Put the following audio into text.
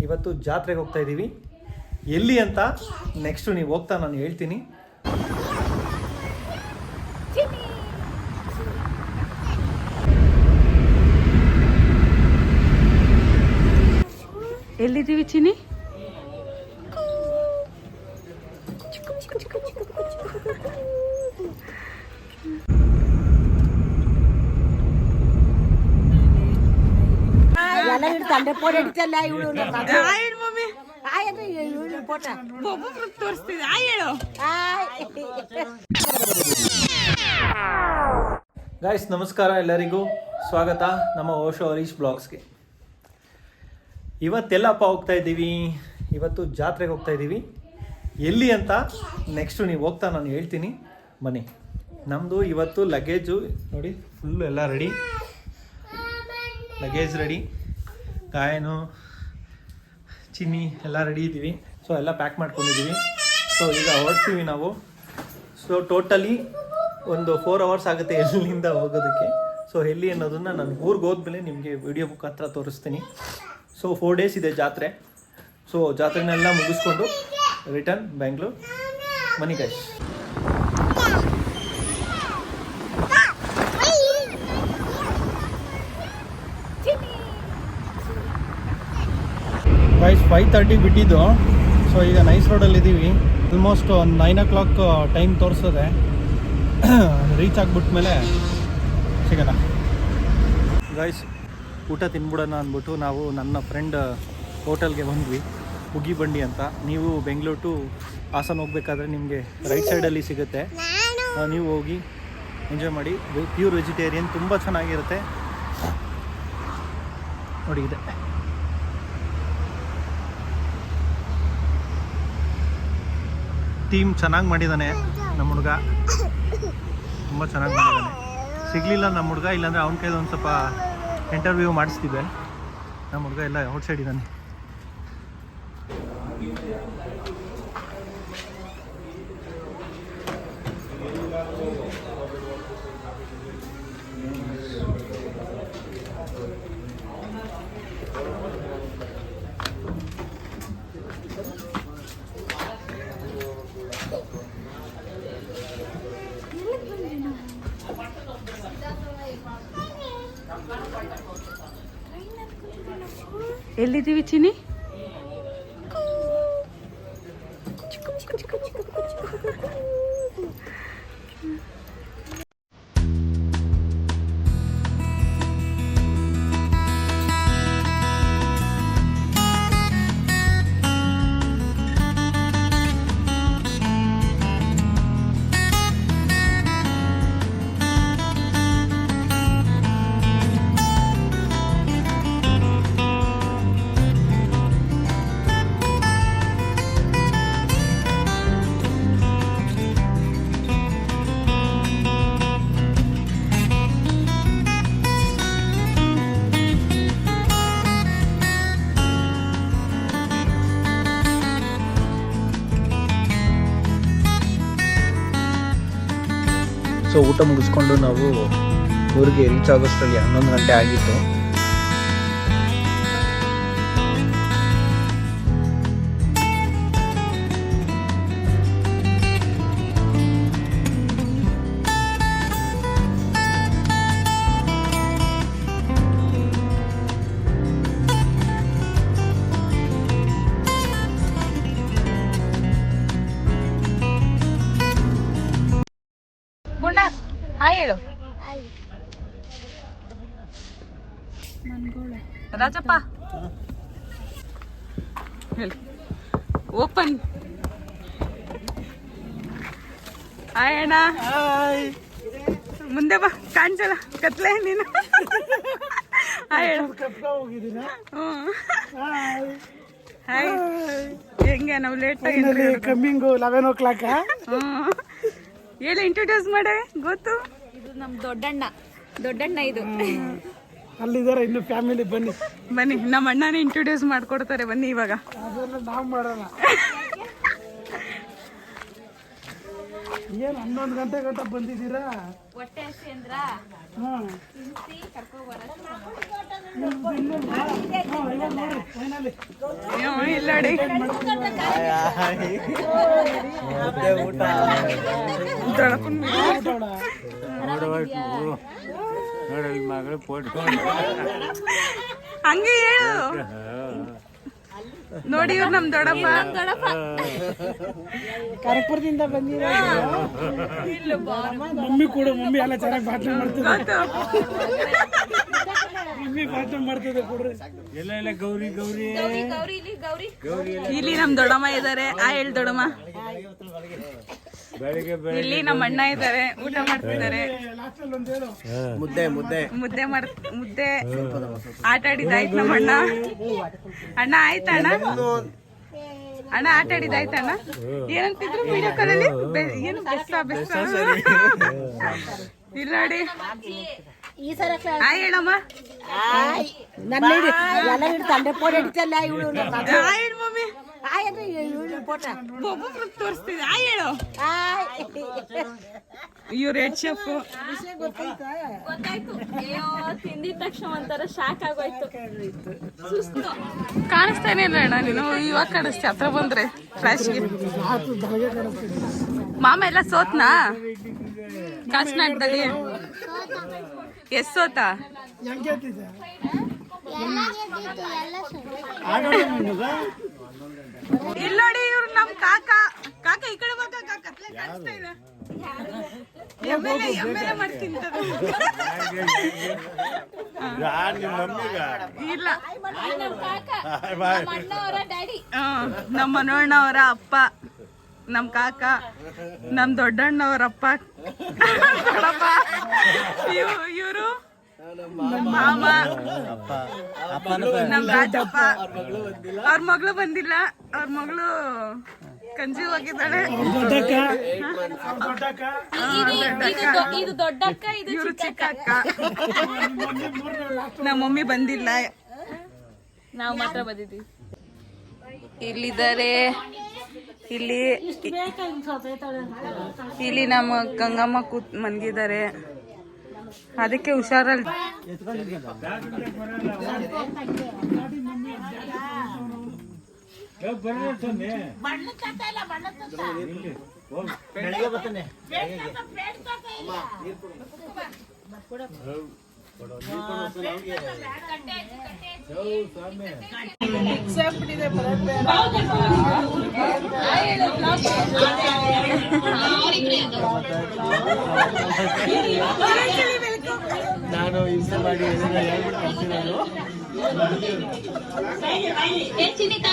ಇವತ್ತು ಜಾತ್ರೆಗೆ ಹೋಗ್ತಾ ಇದ್ದೀವಿ. ಎಲ್ಲಿ ಅಂತ ನೆಕ್ಸ್ಟ್ ನೀವು ಹೋಗ್ತಾ ನಾನು ಹೇಳ್ತೀನಿ. ಎಲ್ಲಿದ್ದೀವಿ ಚಿನಿ? ಗೈಸ್ ನಮಸ್ಕಾರ, ಎಲ್ಲರಿಗೂ ಸ್ವಾಗತ ನಮ್ಮ ಓಶೋ ಹರೀಶ್ ಬ್ಲಾಗ್ಸ್ಗೆ. ಇವತ್ತೆಲ್ಲಪ್ಪ ಹೋಗ್ತಾ ಇದ್ದೀವಿ, ಇವತ್ತು ಜಾತ್ರೆಗೆ ಹೋಗ್ತಾ ಇದ್ದೀವಿ. ಎಲ್ಲಿ ಅಂತ ನೆಕ್ಸ್ಟು ನೀವು ಹೋಗ್ತಾ ನಾನು ಹೇಳ್ತೀನಿ. ಬನ್ನಿ. ನಮ್ಮದು ಇವತ್ತು ಲಗೇಜು ನೋಡಿ ಫುಲ್ಲು ಎಲ್ಲ ರೆಡಿ, ಲಗೇಜ್ ರೆಡಿ, ಗಾಯನು ಚಿನ್ನಿ ಎಲ್ಲ ರೆಡಿ ಇದ್ದೀವಿ. ಸೊ ಎಲ್ಲ ಪ್ಯಾಕ್ ಮಾಡ್ಕೊಂಡಿದ್ದೀವಿ. ಸೊ ಈಗ ಹೊರಡ್ತೀವಿ ನಾವು. ಸೊ ಟೋಟಲಿ ಒಂದು 4 hours ಆಗುತ್ತೆ ಎಲ್ಲಿಂದ ಹೋಗೋದಕ್ಕೆ. ಸೊ ಎಲ್ಲಿ ಅನ್ನೋದನ್ನು ನಾನು ಊರಿಗೆ ಹೋದ್ಮೇಲೆ ನಿಮಗೆ ವಿಡಿಯೋ ಮುಖಾಂತರ ತೋರಿಸ್ತೀನಿ. ಸೊ 4 days ಇದೆ ಜಾತ್ರೆ. ಸೊ ಜಾತ್ರೆನೆಲ್ಲ ಮುಗಿಸ್ಕೊಂಡು ರಿಟರ್ನ್ ಬೆಂಗಳೂರು. ಬನ್ನಿ ಗೈಸ್. ಗೈಸ್ 5:30 ಬಿಟ್ಟಿದ್ದು. ಸೊ ಈಗ ನೈಸ್ ರೋಡಲ್ಲಿ ಇದ್ದೀವಿ. ಆಲ್ಮೋಸ್ಟ್ ಒಂದು 9 o'clock ಟೈಮ್ ತೋರಿಸ್ತದೆ. ರೀಚ್ ಆಗಿಬಿಟ್ಮೇಲೆ ಸಿಗೋಣ ಗೈಸ್. ಊಟ ತಿನ್ಬಿಡೋಣ ಅಂದ್ಬಿಟ್ಟು ನಾವು ನನ್ನ ಫ್ರೆಂಡ್ ಹೋಟೆಲ್ಗೆ ಬಂದ್ವಿ, ಹುಗ್ಗಿ ಬಂಡಿ ಅಂತ. ನೀವು ಬೆಂಗಳೂರು ಟು ಹಾಸನ ಹೋಗ್ಬೇಕಾದ್ರೆ ನಿಮಗೆ ರೈಟ್ ಸೈಡಲ್ಲಿ ಸಿಗುತ್ತೆ. ನೀವು ಹೋಗಿ ಎಂಜಾಯ್ ಮಾಡಿ. ಪ್ಯೂರ್ ವೆಜಿಟೇರಿಯನ್, ತುಂಬ ಚೆನ್ನಾಗಿರುತ್ತೆ ನೋಡಿ. ಇದೆ ಟೀಮ್ ಚೆನ್ನಾಗಿ ಮಾಡಿದ್ದಾನೆ ನಮ್ಮ ಹುಡುಗ, ತುಂಬ ಚೆನ್ನಾಗಿ ಮಾಡಿದ್ದಾನೆ. ಸಿಗಲಿಲ್ಲ ನಮ್ಮ ಹುಡುಗ, ಇಲ್ಲಾಂದರೆ ಅವನ ಕೈಲಿ ಒಂದು ಸ್ವಲ್ಪ ಇಂಟರ್ವ್ಯೂ ಮಾಡಿಸ್ತಿದ್ದೆ. ನಮ್ಮ ಹುಡುಗ ಎಲ್ಲ ಔಟ್ಸೈಡ್ ಇದ್ದಾನೆ. ಎಲ್ಲಿದ್ದೀವಿ ಚಿನಿ? ಸೊ ಊಟ ಮುಗಿಸ್ಕೊಂಡು ನಾವು ಊರಿಗೆ ರೀಚ್ ಆಗೋಷ್ಟರಲ್ಲಿ 11 ಗಂಟೆ ಆಗಿತ್ತು. ಹೇಳು ರಾಜಪ್ಪ, ಹೇಳಿ. ಓಪನ್. ಹಾಯ್ ಅಣ್ಣ. ಮುಂದೆ ಬಾ, ಕಾಣಿಸಲ್ಲ, ಕತ್ಲೆ ನೀನು. ಹಾಯ್ ಹೇಳು. ಹಾಯ್. ಹೆಂಗೆ ನಾವು ಲೇಟ್ ಆಗಿ ಕಮ್ಮಿಂಗು 11 o'clock. ಹೇಳಿ, ಇಂಟ್ರೊಡ್ಯೂಸ್ ಮಾಡೆ. ಗೊತ್ತು, ಇದು ನಮ್ ದೊಡ್ಡಣ್ಣ ಇದು. ಅಲ್ಲಿದ್ದಾರೆ ಇನ್ನು ಫ್ಯಾಮಿಲಿ. ಬನ್ನಿ ಬನ್ನಿ, ನಮ್ಮ ಅಣ್ಣನೇ ಇಂಟ್ರೊಡ್ಯೂಸ್ ಮಾಡ್ಕೊಡ್ತಾರೆ. ಬನ್ನಿ ಇವಾಗ. ಅದೆಲ್ಲ ನಾವು ಮಾಡೋಣ. ಏನು 11 ಗಂಟೆ ಗಂಟ ಬಂದಿದ್ದೀರಾ? ಹೊಟ್ಟೆ ಹಸಿ ಅಂದ್ರ ಹಾಂ ತಿನ್ಸಿ ಕರ್ಕೊಬರಷ್ಟು ಫೈನಲಿ ಇಲ್ಲ ನೋಡಿ ದೊಡ್ಡಪ್ಪನ್ ಮಗಳು ಫೋಟೋ ಹಂಗೆ ಹೇಳು ನೋಡಿ ಇವ್ರು ನಮ್ ದೊಡ್ಡಪ್ಪ ಕನಕಪುರದಿಂದ ಬಂದಿರೋ ಮಮ್ಮಿ ಕೂಡ ಮಮ್ಮಿ ಎಲ್ಲ ಚೆನ್ನಾಗಿ ಭಾಷಣ ಮಾಡ್ತಿದ್ದೆ. ಗೊತ್ತು. ಮಮ್ಮಿ ಭಾಷಣ ಮಾಡ್ತಿದ್ದೆ ಕೊಡ್ರಿ. ಎಲ್ಲ ಗೌರಿ ಗೌರಿ ಗೌರಿ ಇಲ್ಲಿ ಗೌರಿ ಇಲ್ಲಿ ನಮ್ ದೊಡ್ಡಮ್ಮ ಇದಾರೆ. ಹೇಳಿ ದೊಡ್ಡಮ್ಮ. ಬೆಳಿಗ್ಗೆ ಇಲ್ಲಿ ನಮ್ಮ ಅಣ್ಣ ಇದಾರೆ, ಊಟ ಮಾಡ್ತಿದ್ದಾರೆ. ಲಾಸ್ಟಲ್ಲಿ ಒಂದು ಹೇಳು. ಮುದ್ದೆ ಆಟ ಆಡಿದಾಯ್ತು ನಮ್ಮ ಅಣ್ಣ. ಅಣ್ಣ ಆಯ್ತಾ ಅಣ್ಣ? ಅಣ್ಣ ಆಟ ಆಡಿದಾಯ್ತಾ ಅಣ್ಣ? ಏನಂತಿದ್ರು ವಿಡಿಯೋ ಕಾಲಲ್ಲಿ? ಏನು ಬೆಸ್ಸ ಇಲ್ಲ ನೋಡಿ. ಹೇಳಮ್ಮ. ಹೇಳು ಮಮ್ಮಿ. ಒಬ್ಬೊಬ್ರು ತೋರಿಸ್ತಿದ್ದೆ. ಹೇಳು. ಇವ್ರು ಹೆಡ್ ಶೆಫ್. ಗೊತ್ತಾಯ್ತು. ಅಯ್ಯೋ ತಿಂದಿದ ತಕ್ಷಣ ಒಂಥರ ಶಾಕ್ ಆಗೋಯ್ತು. ಸುಸ್ತು. ಕಾಣಿಸ್ತಾನೆ ಇಲ್ಲ ಅಣ್ಣ ನೀನು. ಇವಾಗ ಕಾಣಿಸ್ತಿ ಹತ್ರ ಬಂದ್ರೆ ಫ್ಲಾಶ್ಗೆ. ಮಾಮ ಎಲ್ಲ ಸೋತ್ನಾ ಕಾಸ್ನಾಟದಲ್ಲಿ? ಎಸ್ ಸೋತ? ಹೆಂಗ್ ಗೆದ್ದಿದ್ದೆ? ಇಲ್ಲ ನೋಡಿ ಇವ್ರು ನಮ್ ಕಾಕ. ಕಾಕ ಈ ಕಡೆ ಬಾ ಕಾಕ. ಕತ್ಲೆ ಕಾಣಿಸ್ತಾ ಇದೆ. ಎಮ್ಮೆಲೆ ಮಾಡಿ ತಿಂತದ. ಇಲ್ಲ ನಮ್ ಕಾಕ ನಮ್ಮ ಅಣ್ಣವರ ಡ್ಯಾಡಿ. ನಮ್ಮ ಮನೋಣ್ಣವರ ಅಪ್ಪ, ನಮ್ ಕಾಕ, ನಮ್ ದೊಡ್ಡಣ್ಣವರಪ್ಪ, ದೊಡ್ಡಪ್ಪ. ಇವರು ಮಾಮ, ನಮ್ ರಾಜಪ್ಪ. ಅವ್ರ ಮಗಳು ಬಂದಿಲ್ಲ. ಅವ್ರ ಮಗಳು ಕನ್ಸೀವ್ ಆಗಿದ್ದಾಳೆ. ಇದು ದೊಡ್ಡಕ್ಕ, ಇದು ಇವರು ಚಿಕ್ಕ ಅಕ್ಕ. ನಮ್ಮ ಮಮ್ಮಿ ಬಂದಿಲ್ಲ. ನಾವು ಮಾತ್ರ ಬಂದಿದ್ದೀವಿ. ಇಲ್ಲಿದ್ದಾರೆ. ಇಲ್ಲಿ ನಮ್ಮ ಗಂಗಮ್ಮ ಕೂತ್ ಮನ್ಗಿದ್ದಾರೆ. ಅದಕ್ಕೆ ಹುಷಾರಲ್ಲಿ. ನಾನು ಹಿಂಸೆ ಮಾಡಿ ಹೇಳ್ಬಿಟ್ಟು ಚಿನ್ನಿತಾ